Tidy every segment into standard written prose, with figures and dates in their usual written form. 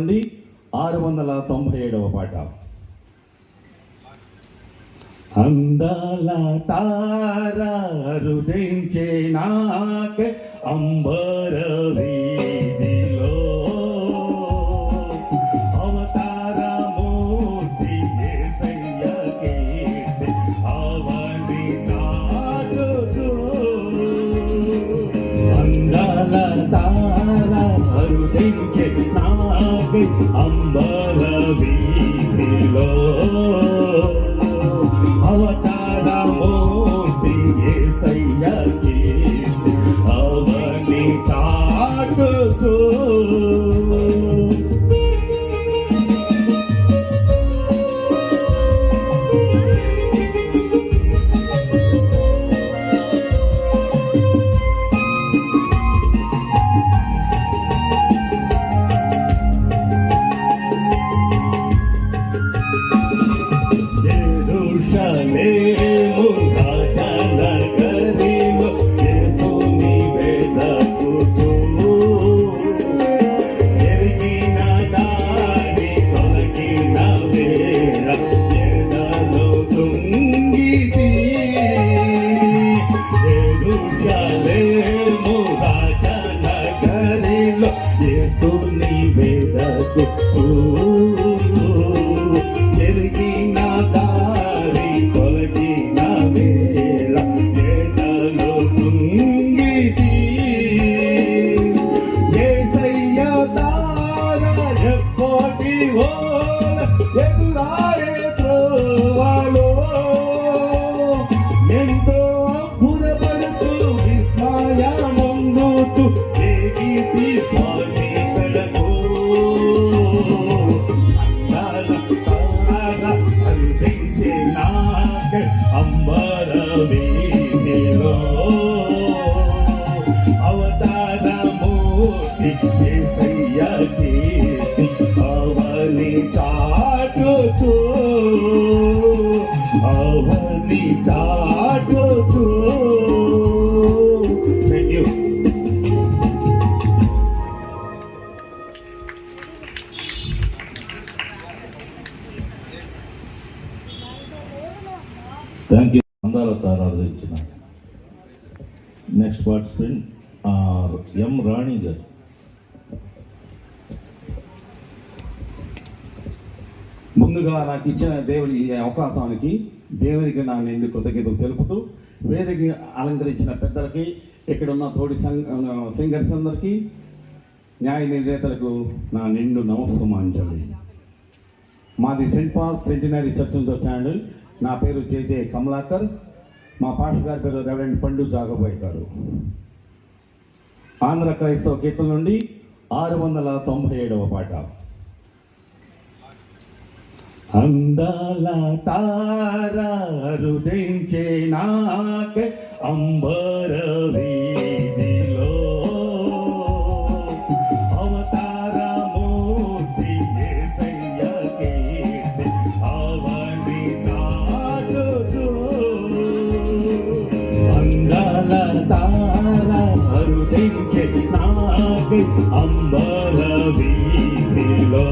నుండి 697వ పాట. అందాల తారా రుదించే నాకే అంబర వీధిలో అవతారమూర్తి యేసయ్య కీర్తి అవని చాటుతూ. అందాల తారా రుదించే నాకే అంబర వీధిలో అవతారమూర్తి యేసయ్య కీర్తి అవని చాటుతూ. యెరూషలేము రాజనగరిలో యేసుని వెదకుచూ ఎరిగిన దారి తొలగిన వేళ ఎదలో తుంగితి. యెరూషలేము రాజనగరిలో యేసుని వెదకుచూ ఎరిగిన దారి తొలగిన వేళ ఎదలో తుంగితి. యేసయ్య తార ఎప్పటి ఓల ఎదురాయే త్రోవలో ఎంతో అద్భుతపడుతూ విస్మయమొందుతూ ఎగితి స్వామి కడకు. అందించే నాకే అంబర వీధిలో అవతారమూర్తి యేసయ్య కీర్తి అవని చాటుతూ అవని చాటుతూ. Thank you. Thank you. అందాల తారాలు ఇచ్చిన నెక్స్ట్ పార్టిసిపెంట్ ఎం రాణి గారు. ముందుగా నాకు ఇచ్చిన దేవుని ఈ అవకాశానికి దేవునికి నా నిండు కృతజ్ఞతలు తెలుపుతూ వేదిక అలంకరించిన పెద్దలకి, ఇక్కడున్న తోడి సింగర్స్ అందరికీ, న్యాయ నిర్ణేతలకు నా నిండు నమస్సుమాంజలి. మాది సెయింట్ పాల్ సెంటినరీ చర్చ్ నుంచి వచ్చాను. నా పేరు జేజే కమలాకర్. మా పాస్టర్ గారి పేరు రెవరెండ్ పండు జాగబోయ్ గారు. ఆంధ్ర క్రైస్తవ కీర్తన నుండి 697వ పాట. అందాల తారా రుదించే నాకే అంబర వీధిలో అవతారమూర్తి యేసయ్య కీర్తి అవని చాటుతూ. అందాల తారా రుదించే నాకే అంబర వీధిలో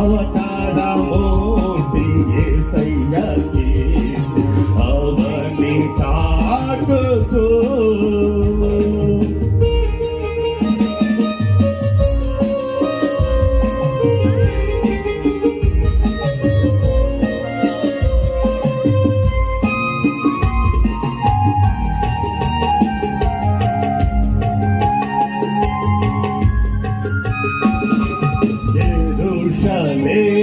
అవతారమూర్తి యేసయ్య కీర్తి అవని చాటుతూ. యెరూషలేము